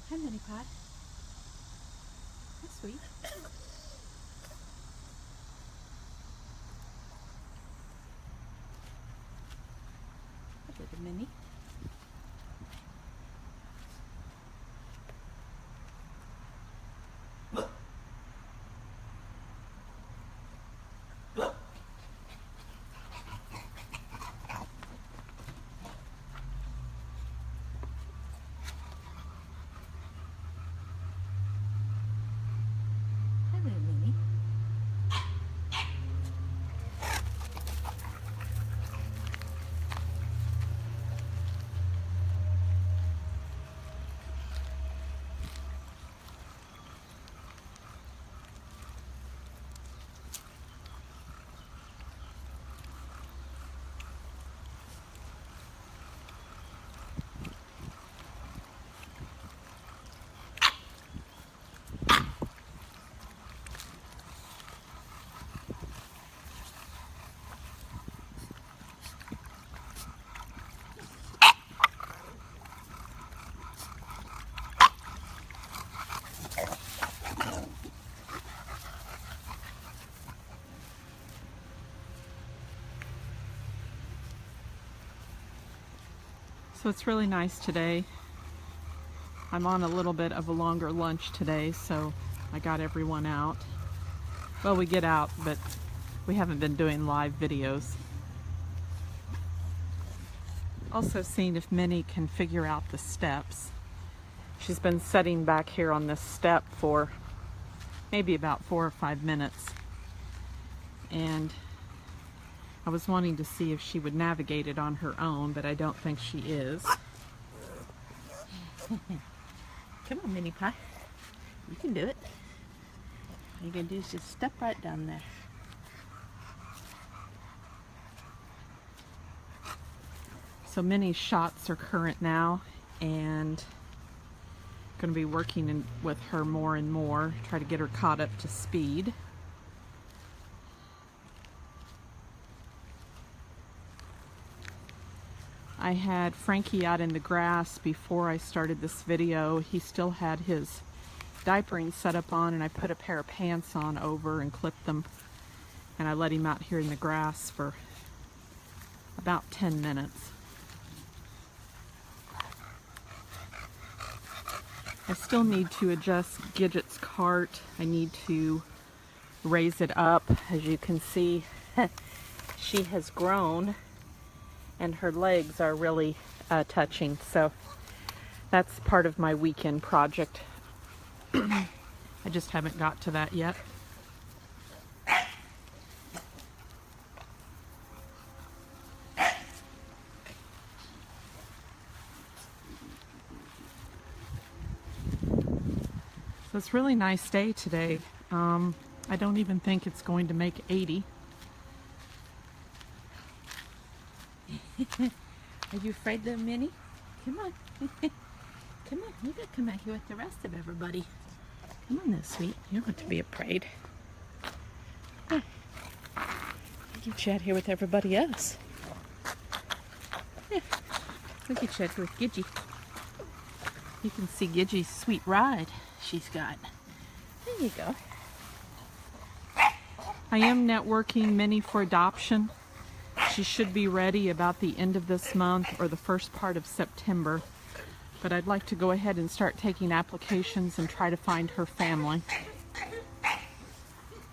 Hi, Minnie Pie. That's sweet. Hi, little Minnie. Hi, little Minnie. So it's really nice today. I'm on a little bit of a longer lunch today, so I got everyone out. Well, we get out, but we haven't been doing live videos. Also seeing if Minnie can figure out the steps. She's been sitting back here on this step for maybe about 4 or 5 minutes. And I was wanting to see if she would navigate it on her own, but I don't think she is. Come on, Minnie Pie. You can do it. All you're going to do is just step right down there. So Minnie's shots are current now, and I'm going to be working with her more and more, try to get her caught up to speed. I had Frankie out in the grass before I started this video. He still had his diapering set up on, and I put a pair of pants on over and clipped them, and I let him out here in the grass for about 10 minutes. I still need to adjust Gidget's cart. I need to raise it up. As you can see, she has grown and her legs are really touching, so that's part of my weekend project. I just haven't got to that yet. So it's a really nice day today. I don't even think it's going to make 80. Are you afraid, little Minnie? Come on. Come on, you gotta come out here with the rest of everybody. Come on, though, sweet. You don't have to be afraid. I'll get you out here with everybody else. Yeah. We'll get you out here with Gidget. You can see Gidget's sweet ride she's got. There you go. I am networking Minnie for adoption. She should be ready about the end of this month or the first part of September. But I'd like to go ahead and start taking applications and try to find her family.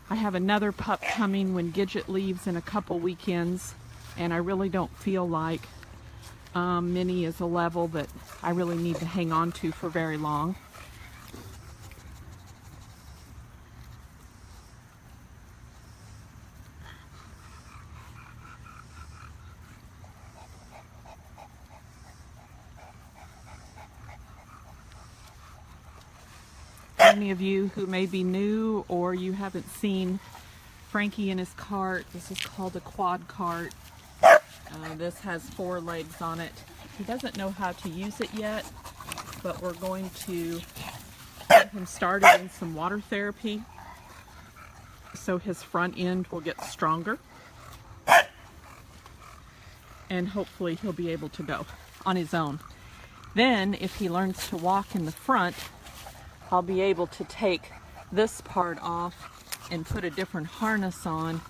I have another pup coming when Gidget leaves in a couple weekends, and I really don't feel like Minnie is a level that I really need to hang on to for very long. Any of you who may be new or you haven't seen Frankie in his cart, this is called a quad cart. This has 4 legs on it. He doesn't know how to use it yet, but we're going to get him started in some water therapy so his front end will get stronger, and hopefully he'll be able to go on his own. Then, if he learns to walk in the front, I'll be able to take this part off and put a different harness on,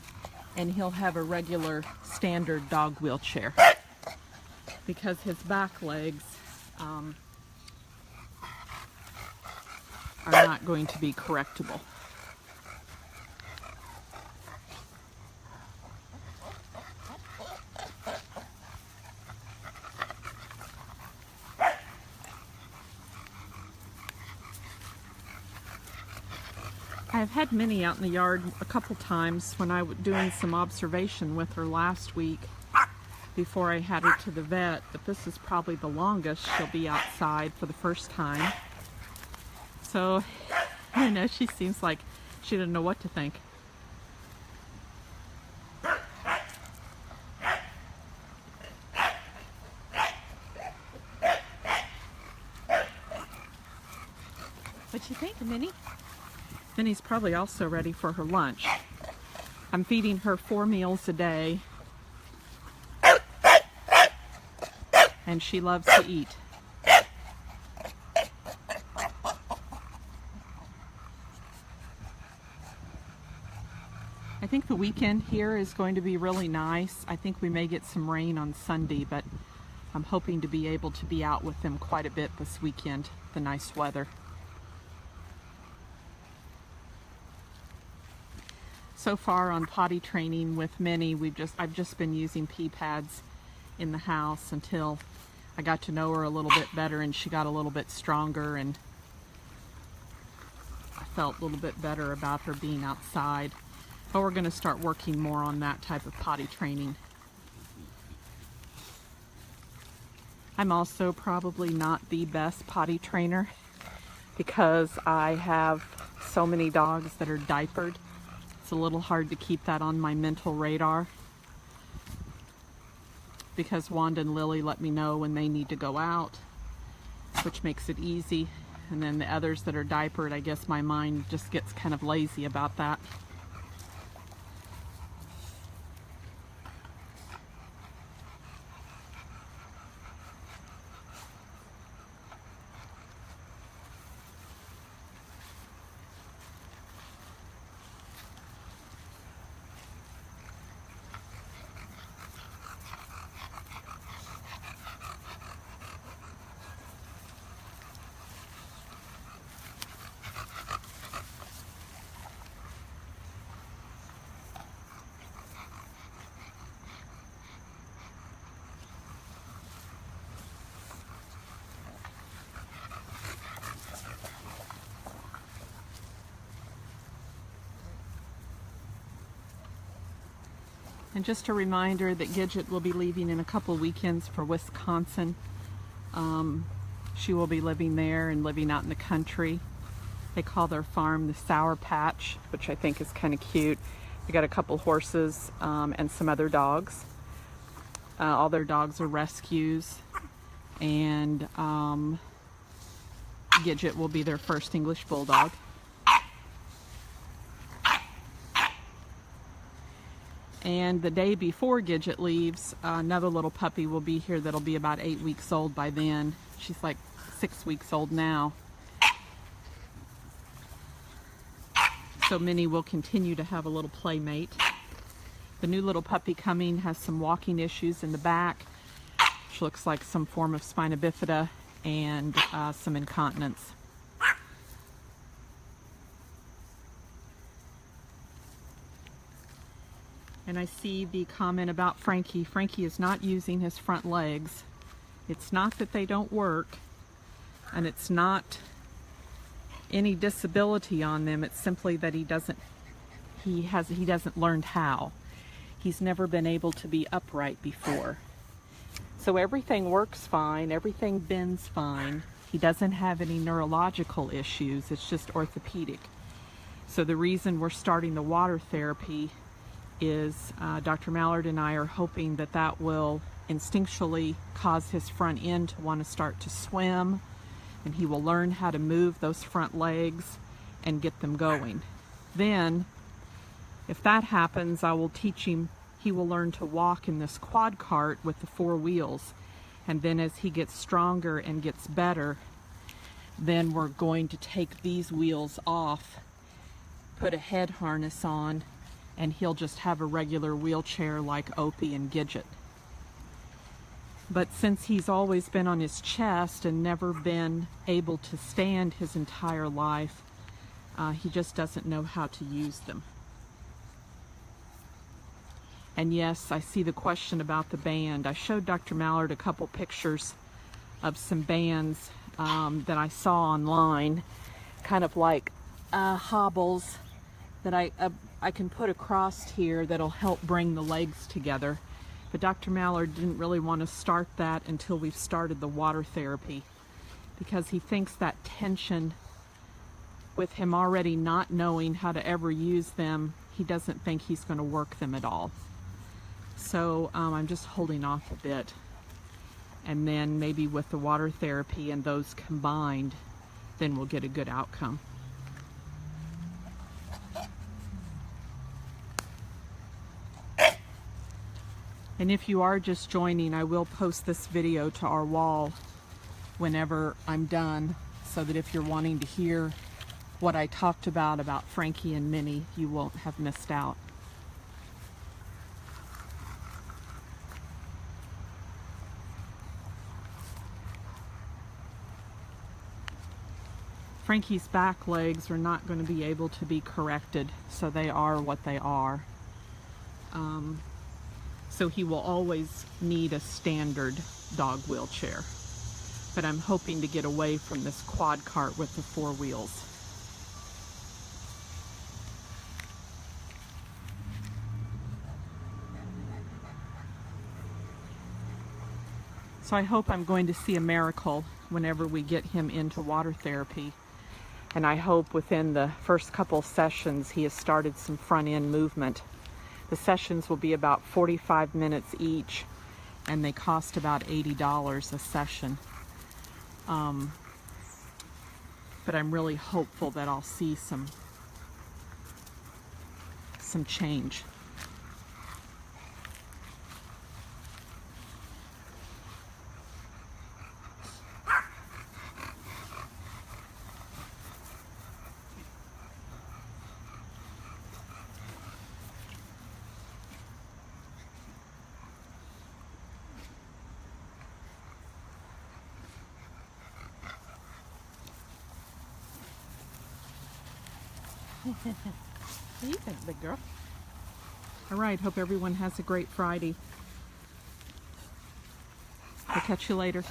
and he'll have a regular standard dog wheelchair because his back legs are not going to be correctable. I've had Minnie out in the yard a couple times when I was doing some observation with her last week before I had her to the vet, but this is probably the longest she'll be outside for the first time. So, I know she seems like she doesn't know what to think. What you think, Minnie? Minnie's probably also ready for her lunch. I'm feeding her 4 meals a day, and she loves to eat. I think the weekend here is going to be really nice. I think we may get some rain on Sunday, but I'm hoping to be able to be out with them quite a bit this weekend, the nice weather. So far on potty training with Minnie, I've just been using pee pads in the house until I got to know her a little bit better and she got a little bit stronger, and I felt a little bit better about her being outside. But we're going to start working more on that type of potty training. I'm also probably not the best potty trainer because I have so many dogs that are diapered. It's a little hard to keep that on my mental radar because Wanda and Lily let me know when they need to go out, which makes it easy. And then the others that are diapered, I guess my mind just gets kind of lazy about that. And just a reminder that Gidget will be leaving in a couple weekends for Wisconsin. She will be living there and living out in the country. They call their farm the Sour Patch, which I think is kind of cute. They got a couple horses and some other dogs. All their dogs are rescues, and Gidget will be their first English Bulldog. And the day before Gidget leaves, another little puppy will be here that'll be about 8 weeks old by then. She's like 6 weeks old now. So Minnie will continue to have a little playmate. The new little puppy coming has some walking issues in the back. She looks like some form of spina bifida and some incontinence. And I see the comment about Frankie. Frankie is not using his front legs. It's not that they don't work, and it's not any disability on them. It's simply that he doesn't learn how. He's never been able to be upright before. So everything works fine, everything bends fine. He doesn't have any neurological issues. It's just orthopedic. So the reason we're starting the water therapy is Dr. Mallard and I are hoping that that will instinctually cause his front end to want to start to swim, and he will learn how to move those front legs and get them going. Then, if that happens, I will teach him, he will learn to walk in this quad cart with the 4 wheels, And then as he gets stronger and gets better, then we're going to take these wheels off, put a head harness on, and he'll just have a regular wheelchair like Opie and Gidget. But since he's always been on his chest and never been able to stand his entire life, he just doesn't know how to use them. And yes, I see the question about the band. I showed Dr. Mallard a couple pictures of some bands that I saw online, kind of like hobbles that I can put across here that'll help bring the legs together. But Dr. Mallard didn't really want to start that until we've started the water therapy, because he thinks that tension with him already not knowing how to ever use them, he doesn't think he's going to work them at all. So I'm just holding off a bit. And then maybe with the water therapy and those combined, then we'll get a good outcome. And if you are just joining, I will post this video to our wall whenever I'm done, so that if you're wanting to hear what I talked about Frankie and Minnie, you won't have missed out. Frankie's back legs are not going to be able to be corrected, so they are what they are. So he will always need a standard dog wheelchair. But I'm hoping to get away from this quad cart with the 4 wheels. So I hope I'm going to see a miracle whenever we get him into water therapy. And I hope within the first couple sessions he has started some front end movement. The sessions will be about 45 minutes each, and they cost about $80 a session. But I'm really hopeful that I'll see some change. What do you think, big girl? All right, hope everyone has a great Friday. I'll catch you later.